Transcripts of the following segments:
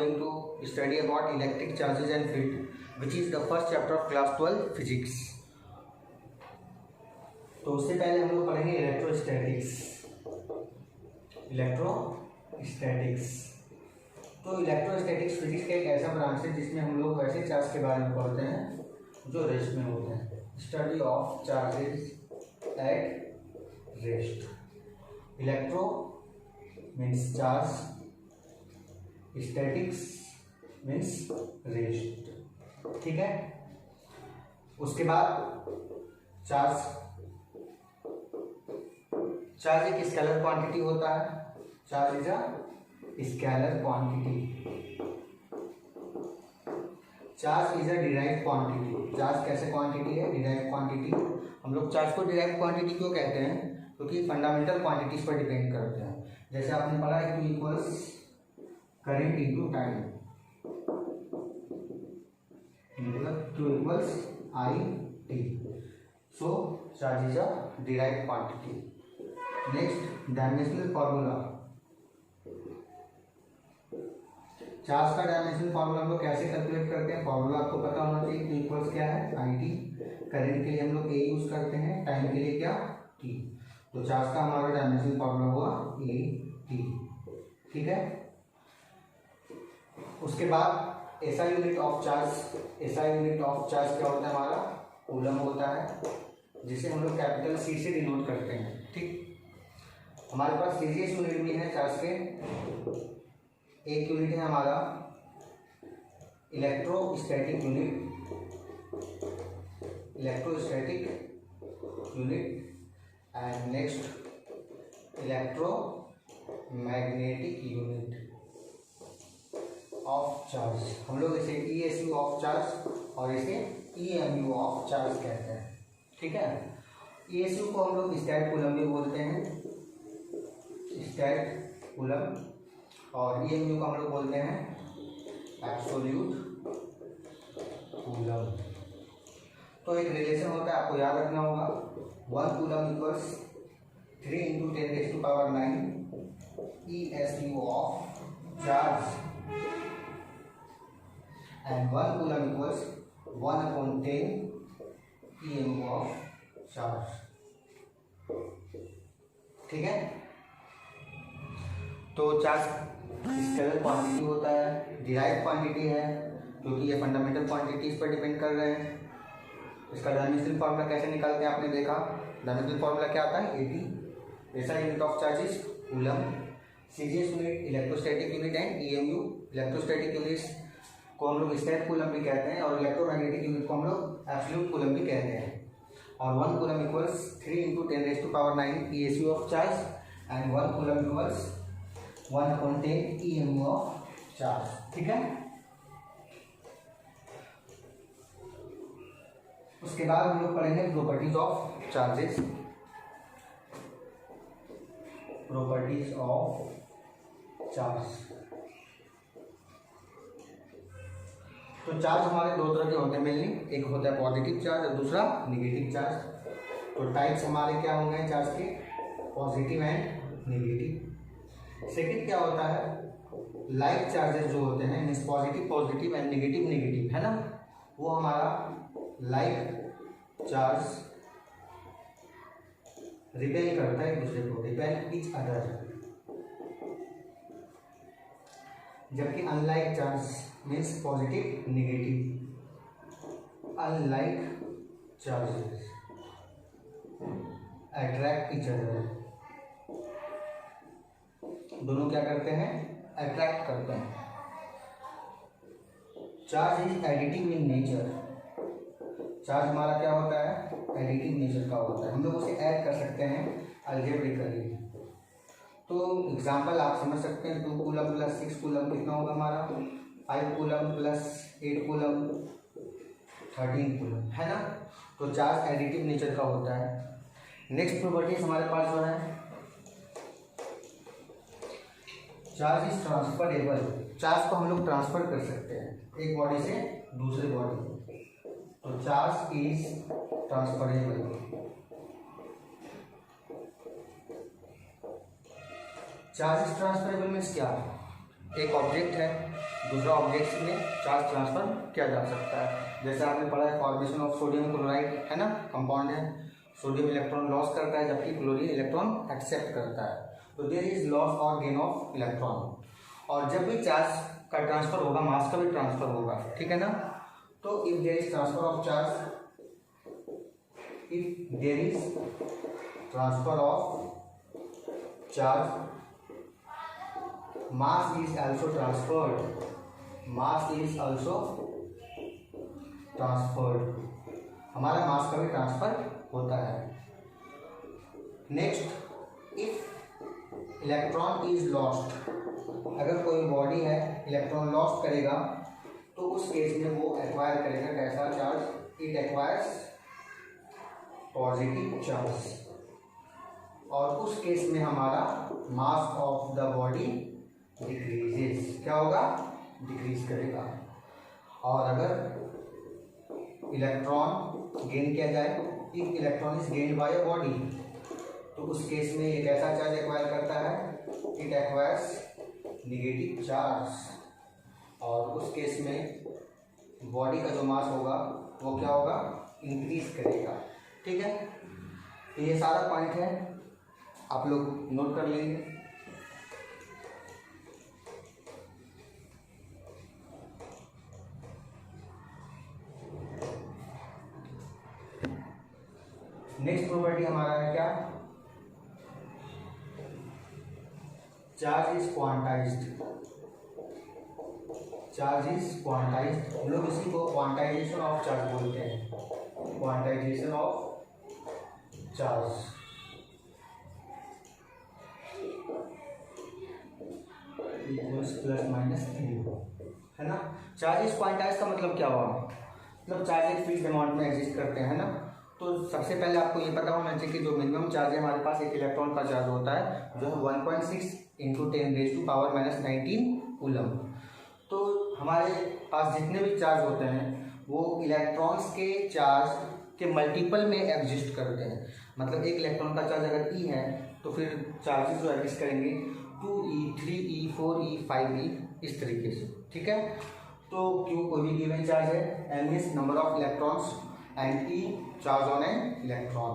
going to study about electric charges and field, which is the first chapter of class 12 physics. तो उससे पहले हम लोग पढ़ेंगे इलेक्ट्रोस्टैटिक्स। तो इलेक्ट्रोस्टैटिक्स फिजिक्स का एक ऐसा ब्रांच है जिसमें हम लोग वैसे चार्ज के बारे में पढ़ते हैं जो रेस्ट में होते हैं। Study of charges at rest. Electro means charge, statics means rest, ठीक है। उसके बाद चार्ज एक स्केलर क्वांटिटी होता है। Charge is a scalar quantity. Charge is a derived quantity. Charge कैसे क्वांटिटी है? Derived quantity. हम लोग चार्ज को डिराइव्ड क्वांटिटी क्यों कहते हैं? क्योंकि फंडामेंटल क्वांटिटीज पर डिपेंड करते हैं। जैसे आपने पढ़ा है Q equals current into time, मतलब Q equals I T। So charge is a derived quantity. Next, dimensional formula. Charge का डायमेंशनल फार्मूला हम लोग कैसे कैलकुलेट करते हैं? फार्मूला आपको पता होना चाहिए। Q इक्वल्स क्या है? IT। करंट के लिए हम लोग A यूज करते हैं, टाइम के लिए क्या? T। तो चार्ज का हमारा डायमेंशनल फार्मूला हुआ AT, ठीक है। उसके बाद ऐसा यूनिट ऑफ चार्ज क्या होता है? हमारा कूलम होता है, जिसे हम लोग कैपिटल C से डिनोट करते हैं, ठीक। हमारे पास सीरीज यूनिट भी है चार्ज के। एक यूनिट है हमारा electrostatic unit and next electromagnetic unit of charge. हम लोग इसे ESU ऑफ चार्ज और इसे EMU ऑफ चार्ज कहते हैं, ठीक है। ESU को हम लोग स्टैट कूलम भी बोलते हैं, स्टैट कूलम, और EMU को हम लोग बोलते हैं एब्सोल्यूट कूलम। तो एक रिलेशन होता है, आपको याद रखना होगा। 1 coulomb equals 3 × 10⁹ ESU of charge and 1 coulomb equals 1/10 EMU of charge, ठीक है। तो चार्ज स्केलर क्वांटिटी होता है, डिराइव्ड क्वांटिटी है, क्योंकि ये फंडामेंटल क्वांटिटीज पर डिपेंड कर रहे हैं। इसका डायमेंशनल फार्मूला कैसे निकालते हैं आपने देखा। डायमेंशनल फार्मूला क्या आता है? AT। ऐसा unit of charge is coulomb. CGS unit electrostatic unit and EMU। Electrostatic units को हम लोग स्टैट कूलम भी कहते हैं और इलेक्ट्रोमैग्नेटिक यूनिट को हम लोग एब्सोल्यूट कूलम भी कहते हैं। और 1 coulomb equals 3 × 10⁹ ESU of charge and 1 coulomb equals 1/10 EMU of charge, ठीक है। उसके बाद हम लोग पढ़ेंगे properties of charges. Properties of charge. तो चार्ज हमारे दो तरह के होते हैं मेनली। एक होता है पॉजिटिव चार्ज और दूसरा नेगेटिव चार्ज। तो टाइप्स हमारे क्या होंगे चार्ज के? Positive and negative. सेकंड क्या होता है? लाइक चार्जेस जो होते हैं, मीन्स पॉजिटिव एंड नेगेटिव, है ना, वो हमारा लाइक चार्ज रिपेल करता है एक दूसरे को, रिपेल ईच अदर। जबकि unlike charge means positive negative. Unlike charges attract each other. दोनों क्या करते हैं? अट्रैक्ट करते हैं। Charge is additive in nature. Charge हमारा क्या होता है? एडिटिव नेचर का होता है। हम लोग उसे ऐड कर सकते हैं अलजेब्रिकली। तो एग्जांपल आप समझ सकते हैं। 2 कूलम प्लस 6 कूलम कितना होगा हमारा? 5 कूलम प्लस 8 कूलम 13 कूलम, है ना। तो चार्ज एडिटिव नेचर का होता है। नेक्स्ट प्रॉपर्टीज हमारे पास जो है, चार्ज इज ट्रांसफरेबल। चार्ज को हम लोग ट्रांसफर कर सकते हैं एक बॉडी से दूसरे बॉडी। तो charge is transferable. Charge is transferable means क्या? एक ऑब्जेक्ट है, दूसरा ऑब्जेक्ट में चार्ज ट्रांसफर किया जा सकता है। जैसे आपने पढ़ा है फॉर्मेशन ऑफ सोडियम क्लोराइड, है ना, कंपाउंड है, सोडियम इलेक्ट्रॉन लॉस करता है जबकि क्लोरीन इलेक्ट्रॉन एक्सेप्ट करता है, तो देयर इज लॉस और गेन ऑफ इलेक्ट्रॉन। और जब भी चार्ज का ट्रांसफर होगा मास का भी ट्रांसफर होगा, ठीक है ना। तो if there is transfer of charge, if there is transfer of charge, mass is also transferred, हमारा मास का भी ट्रांसफर होता है। Next, if electron is lost, अगर कोई बॉडी है इलेक्ट्रॉन लॉस्ट करेगा तो उस केस में वो एक्वायर करेगा कैसा charge, it acquires positive charge, और उस केस में हमारा mass of the body decreases, क्या होगा, डिक्रीज करेगा। और अगर इलेक्ट्रॉन गेन किया जाए, if electron is gained by a body, तो उस केस में ये कैसा चार्ज एक्वायर करता है, इट एक्वायर्स नेगेटिव चार्ज, और उस केस में बॉडी का जो मास होगा वो क्या होगा, इंक्रीज करेगा। ठीक है, तो ये सारा पॉइंट है, आप लोग नोट कर लेंगे। नेक्स्ट प्रॉपर्टी हमारा है क्या, charge is quantized, charge is quantized, हम लोग इसी को क्वांटाइजेशन ऑफ चार्ज बोलते हैं, quantization of charge. Plus minus है ना। चार्ज इज क्वांटाइज्ड का मतलब क्या हुआ, मतलब चार्ज एक फिक्स्ड अमाउंट में एग्जिस्ट करते हैं, है ना। तो सबसे पहले आपको ये पता होना चाहिए कि जो मिनिमम चार्ज है हमारे पास एक इलेक्ट्रॉन का चार्ज होता है जो है 1.6 × 10⁻⁻19 कूलम। तो हमारे पास जितने भी चार्ज होते हैं वो इलेक्ट्रॉन्स के चार्ज के मल्टीपल में एग्जिस्ट करते हैं। मतलब एक इलेक्ट्रॉन का चार्ज अगर E है तो फिर चार्जेस जो एग्जिस्ट करेंगे 2E 3E 4E 5E इस तरीके से, ठीक है। तो Q कोई भी गिवन चार्ज है, M is number of electrons and E charge on an electron.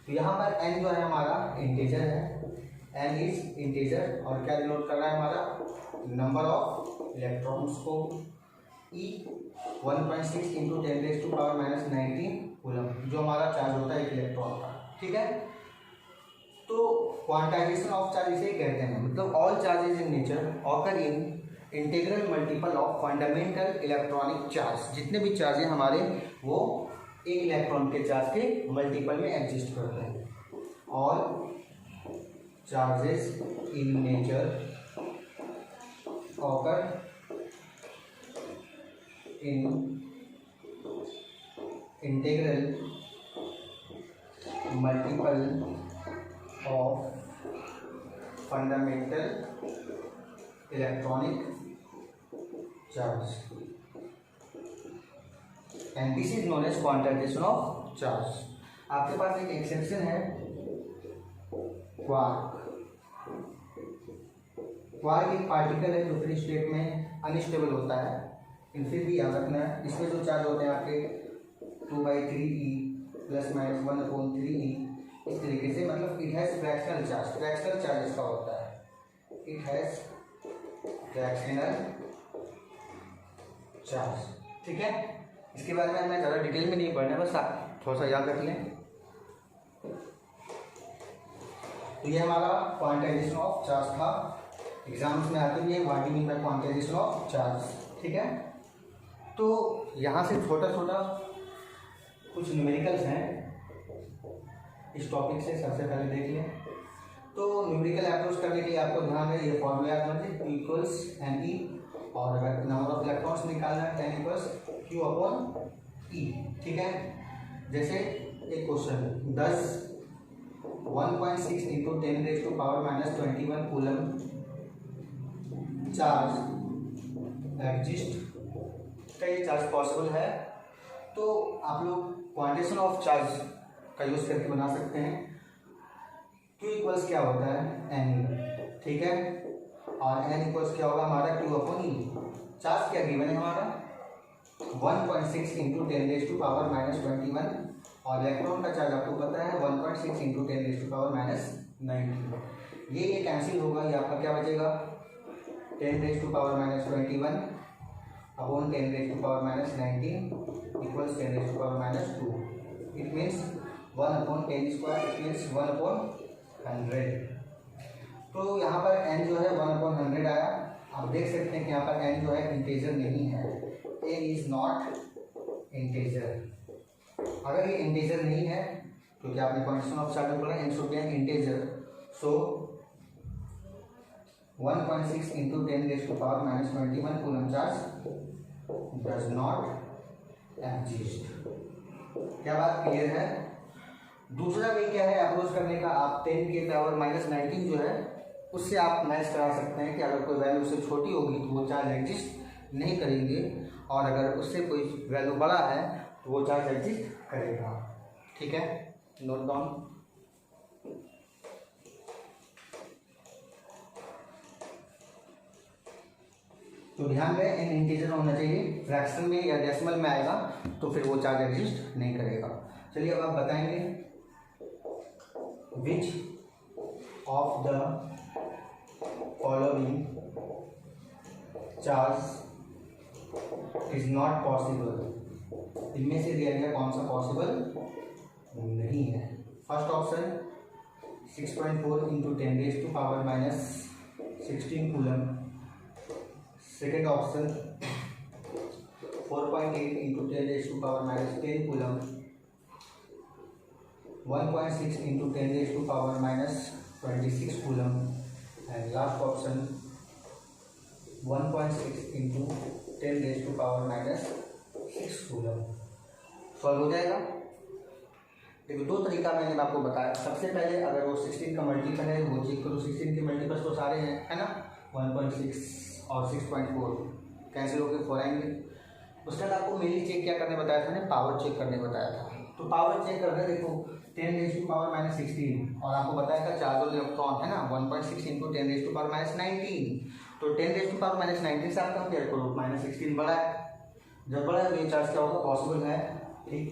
तो यहाँ पर N जो है हमारा इंटीजर है, N इज इंटीजर, और क्या डिनोट कर रहा है हमारा नंबर ऑफ इलेक्ट्रॉन्स को। E 1.6 × 10⁻⁻19 कूलम जो हमारा चार्ज होता है एक इलेक्ट्रॉन का, ठीक है। तो क्वांटाइजेशन ऑफ चार्ज इसे कहते हैं, मतलब all charges in nature occur in integral multiple of fundamental electronic charge. जितने भी चार्ज हैं हमारे वो एक इलेक्ट्रॉन के चार्ज के मल्टीपल में एग्जिस्ट करते हैं। All charges in nature occur in integral multiple of fundamental electronic charge and this is known as quantization of charge। आपके पास एक एक्सेप्शन है क्वार्क। क्वार्क एक पार्टिकल है जो फ्री स्टेट में अनस्टेबल होता है, फिर भी याद रखना है इसमें जो चार्ज होते हैं आपके 2/3E ± 1/3E इस तरीके से, मतलब it has fractional charge. Fractional charge इसका होता है, इट हैज़ फ्रैक्शनल चार्ज, ठीक है। इसके बारे में मैं ज़्यादा डिटेल में नहीं पढ़ना, बस आप थोड़ा सा याद रख लें। तो ये हमारा क्वांटाइजेशन ऑफ चार्ज था, एग्जाम्स में आते भी है what do mean by quantization of charge, ठीक है। तो यहाँ से छोटा छोटा कुछ न्यूमेरिकल्स हैं इस टॉपिक से, सबसे पहले देख लें। तो न्यूमेरिकल अप्रोच करने के लिए आपको ध्यान है ये फॉर्मूला याद रखिए, Q = NE, और अगर नंबर ऑफ इलेक्ट्रॉन्स निकालना है 10 = Q/E, ठीक है। जैसे एक क्वेश्चन 10 1.6 × 10⁻⁻21 कूलम चार्ज एग्जिस्ट का ये चार्ज पॉसिबल है। तो आप लोग क्वांटिटेशन ऑफ चार्ज का यूज करके बना सकते हैं। Q क्या होता है NE, ठीक है, और N क्या होगा हमारा Q/E। चार्ज क्या गिवन है हमारा 1.6 इंटू 10⁻⁻21 और इलेक्ट्रॉन का चार्ज आपको पता है 1.6 इंटू 10⁻⁻19। ये कैंसिल होगा, ये आपका क्या बचेगा 10⁻⁻21 upon 10⁻⁻19 equals 10⁻⁻2। It means 1/10², it means 1/100। तो यहाँ पर n जो है 1/100 आया। आप देख सकते हैं कि यहाँ पर n जो है इंटीजर नहीं है, n इज नॉट इंटीजर। अगर ये इंटीजर नहीं है, क्योंकि आपने कंडीशन ऑफ चार्ज में पढ़ा n should be N integer, so 1.6 into 10⁻⁻21 coulomb charge does not exist. क्या बात क्लियर है? दूसरा वे क्या है अप्रोच करने का, आप 10⁻⁻19 जो है उससे आप मैच करा सकते हैं कि अगर कोई वैल्यू उससे छोटी होगी तो वो चार्ज एग्जिस्ट नहीं करेंगे, और अगर उससे कोई वैल्यू बड़ा है तो वो चार्ज एग्जिस्ट करेगा। ठीक है, नोट डाउन। तो ध्यान रहे n इंटीजर होना चाहिए, फ्रैक्शन में या डेसिमल में आएगा तो फिर वो चार्ज एग्जिस्ट नहीं करेगा। चलिए अब आप बताएंगे which of the following charge is not possible. इनमें से दिया गया कौन सा पॉसिबल नहीं है। First option 6.4 into 10⁻⁻16 coulomb. Second option 4.8 into 10⁻⁻10 coulomb. 1.6 into 10⁻⁻26 coulomb. And last option 1.6 into 10⁻⁻6 coulomb. Solve हो जाएगा। देखो दो तरीका मैंने आपको बताया। सबसे पहले अगर वो 16 का मल्टीपल है वो चेक करो। 16 के मल्टीपल्स तो सारे हैं, है ना, 1.6 और 6.4 कैंसिल होकर 4 आएंगे। उसके बाद आपको मेनली चेक क्या करने बताया था, पावर चेक करने बताया था। तो पावर चेक करके देखो 10⁻⁻16 और आपको बताया था चार्ज इलेक्ट्रॉन है ना 1.6 इंटू 10⁻⁻19। तो 10⁻⁻19 से आप कंपेयर करो, -16 बड़ा है। जब बड़ा है तो ये चार्ज क्या होगा, पॉसिबल है। ठीक,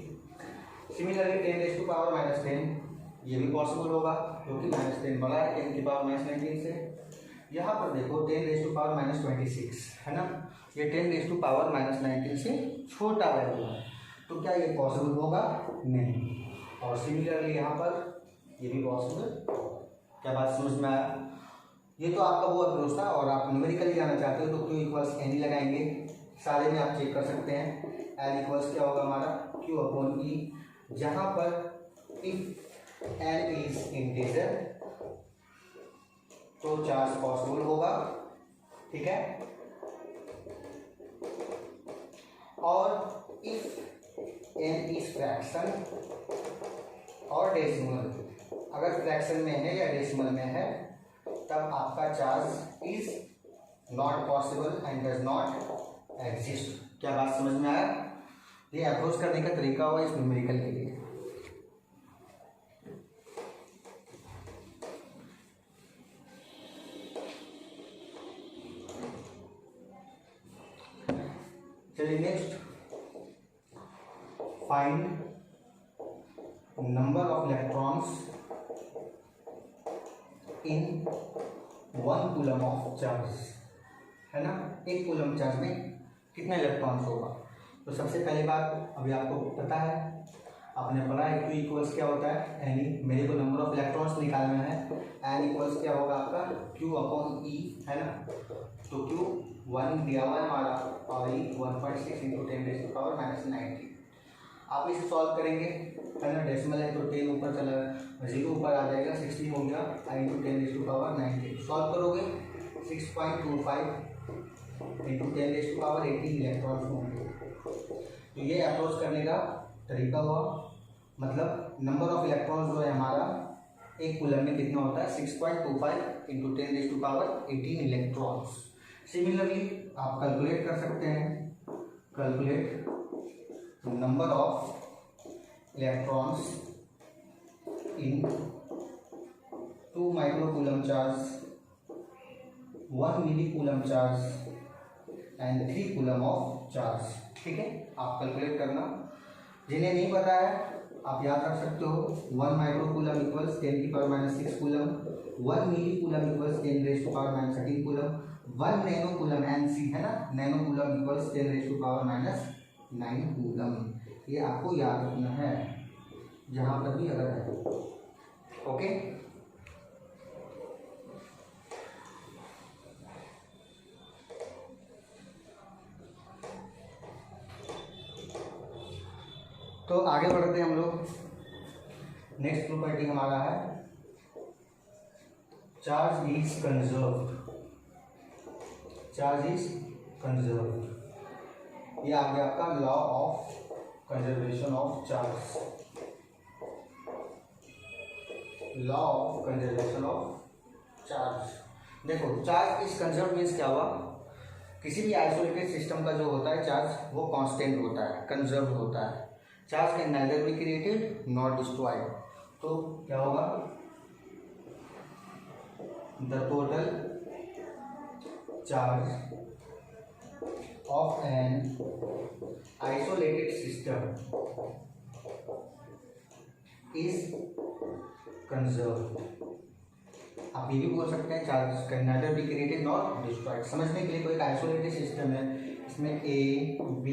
सिमिलरली 10⁻⁻10 ये भी पॉसिबल होगा क्योंकि -10 बड़ा है 10⁻⁻19 से। यहाँ पर देखो 10⁻⁻26 है ना, ये 10⁻⁻19 से छोटा वैल्यू है, तो क्या ये पॉसिबल होगा? नहीं। और सिमिलरली यहाँ पर ये भी पॉसिबल। क्या बात समझ में आया? ये तो आपका वो अप्रोच था। और आप न्यूमेरिकली जाना चाहते हो तो Q इक्वल्स N लगाएंगे। सारे में आप चेक कर सकते हैं। L इक्वल्स क्या होगा हमारा Q/E, जहाँ पर इफ N इज इंटीजर तो चार्ज पॉसिबल होगा। ठीक है, और इफ n इज फ्रैक्शन और डेसिमल, अगर फ्रैक्शन में है या डेसिमल में है तब आपका charge is not possible and does not exist. क्या बात समझ में आया? ये अप्रोच करने का तरीका हुआ इस न्यूमेरिकल के लिए। चलिए next, find number of electrons in 1 coulomb of charge, है ना। 1 कूलम चार्ज में कितने इलेक्ट्रॉन्स होगा? तो सबसे पहली बात अभी आपको पता है, आपने पढ़ा है Q इक्वल्स क्या होता है, यानी मेरे को नंबर ऑफ इलेक्ट्रॉन्स निकालना है। N इक्वल्स क्या होगा आपका Q/E, है ना। तो Q 1 दिया हुआ है हमारा और E 1.6 इंटू 10⁻⁻19। आप इसे सॉल्व करेंगे, है ना। डेसिमल है तो 10 ऊपर चला, 0 ऊपर आ जाएगा, 16 हो गया इंटू 10⁻⁻19। सॉल्व करोगे 6.25 इंटू 10⁻18 इलेक्ट्रॉन्स होंगे। तो ये अप्रोच करने का तरीका हुआ, मतलब नंबर ऑफ इलेक्ट्रॉन्स जो है हमारा 1 कूलम में कितना होता है, 6.25 इंटू 10⁻18 इलेक्ट्रॉन्स। सिमिलरली आप कैलकुलेट कर सकते हैं, calculate number of electrons in 2 micro coulomb charge, 1 milli coulomb charge and 3 coulomb of charge. ठीक है, आप कैलकुलेट करना। जिन्हें नहीं पता है आप याद रख सकते हो 1 micro coulomb equals 10⁻⁻6 coulomb, 1 milli coulomb equals 10⁻⁻13 coulomb, 1 nano coulomb NC है ना, नैनो कूलम इक्वल्स 10⁻⁹ कूलम। ये आपको याद रखना है जहाँ पर भी अगर है। ओके, तो आगे बढ़ते हैं हम लोग। नेक्स्ट प्रॉपर्टी हमारा है charge is conserved. Charge is conserved, ये आ गया आपका law of conservation of charge. Law of conservation of charge. देखो चार्ज इज कंजर्व्ड मीन्स क्या हुआ, किसी भी आइसोलेटेड सिस्टम का जो होता है चार्ज वो कांस्टेंट होता है, कंजर्व होता है। Charge can neither be created not destroyed. तो क्या होगा, the total charge of an isolated system is conserved. आप ये भी बोल सकते हैं charge can neither be created not destroyed. समझने के लिए कोई एक आइसोलेटेड सिस्टम है, इसमें A, B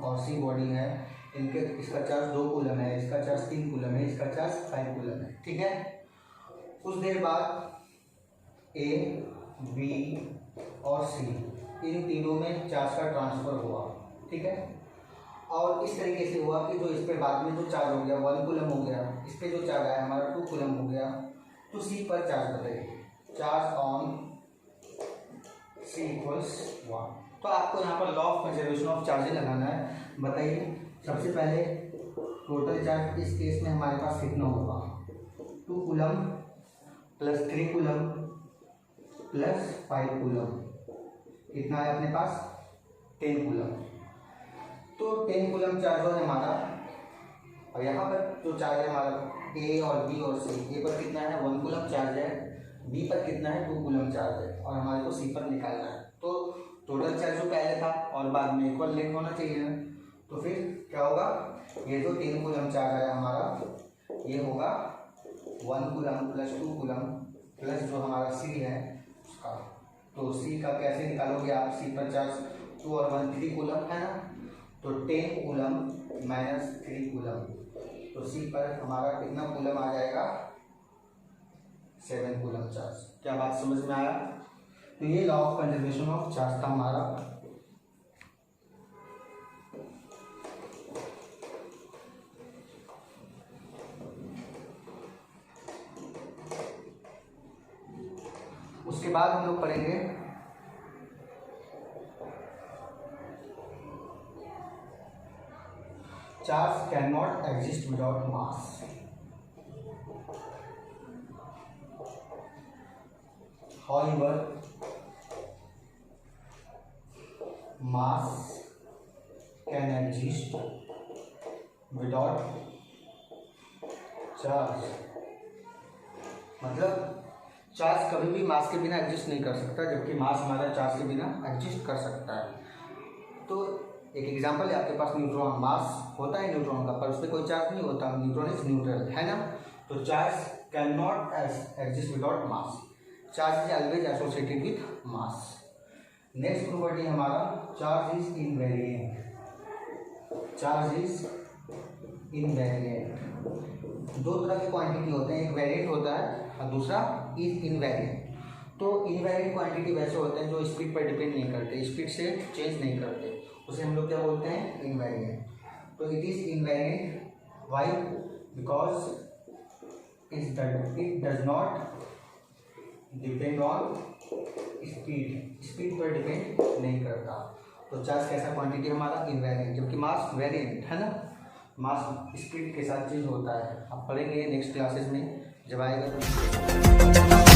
और C बॉडी है, इनके इसका चार्ज 2 कूलम है, इसका चार्ज 3 कूलम है, इसका चार्ज 5 कूलम है। ठीक है, कुछ देर बाद A, B और C इन तीनों में चार्ज का ट्रांसफर हुआ। ठीक है, और इस तरीके से हुआ कि जो इस पे बाद में जो चार्ज हो गया 1 कूलम हो गया, इस पे जो चार्ज आया हमारा 2 कूलम हो गया, तो C पर चार्ज बदलेगा, चार्ज ऑन C इक्वल्स 1। तो आपको यहाँ पर law of conservation of charge लगाना है। बताइए सबसे पहले टोटल चार्ज इस केस में हमारे पास कितना होगा, 2 coulomb plus 3 coulomb plus 5 coulomb, कितना है अपने पास 10 कूलम। तो 10 कूलम चार्ज है हमारा, और यहाँ पर जो चार्ज है हमारा A और B और C, A पर कितना है 1 कूलम चार्ज है, B पर कितना है 2 कूलम चार्ज है, और हमारे को C पर निकालना है। तो टोटल चार्ज जो पहले था और बाद में इक्वल लेंथ होना चाहिए ना, तो फिर क्या होगा, ये जो 3 कूलम चार्ज आया हमारा ये होगा 1 कूलम प्लस 2 कूलम प्लस जो हमारा C है उसका। तो C का कैसे निकालोगे आप, C पर चार्ज 2 और 1 3 कूलम है ना, तो 10 कूलम माइनस 3 कूलम, तो C पर हमारा कितना कूलम आ जाएगा 7 कूलम चार्ज। क्या बात समझ में आया। तो ये law of conservation of charge था हमारा। उसके बाद हम लोग पढ़ेंगे charge can not exist without mass. However, mass can exist without charge। मतलब चार्ज कभी भी मास के बिना एग्जिस्ट नहीं कर सकता, जबकि मास हमारा चार्ज के बिना एग्जिस्ट कर सकता है। तो एक एग्जांपल है, आपके पास न्यूट्रॉन, मास होता है न्यूट्रॉन का, पर उसमें कोई चार्ज नहीं होता, न्यूट्रॉन इज न्यूट्रल है ना। तो charge can not exist without mass, charge is always associated with mass. Next property हमारा charge is invariant. Charge is invariant. दो तरह के क्वांटिटी होते हैं, एक वेरिएंट होता है और दूसरा इज इनवेरिएंट। तो इनवेरिएंट क्वांटिटी वैसे होते हैं जो स्पीड पर डिपेंड नहीं करते, स्पीड से चेंज नहीं करते, उसे हम लोग क्या बोलते हैं, इनवेरिएंट। तो it is invariant, why, because it does not depend on speed, speed पर डिपेंड नहीं करता। तो चार्ज कैसा क्वांटिटी हमारा, इनवेरिएंट, जबकि मास वेरिएंट है ना, मास स्पीड के साथ चेंज होता है। आप पढ़ेंगे नेक्स्ट क्लासेस में जब आएगा तो।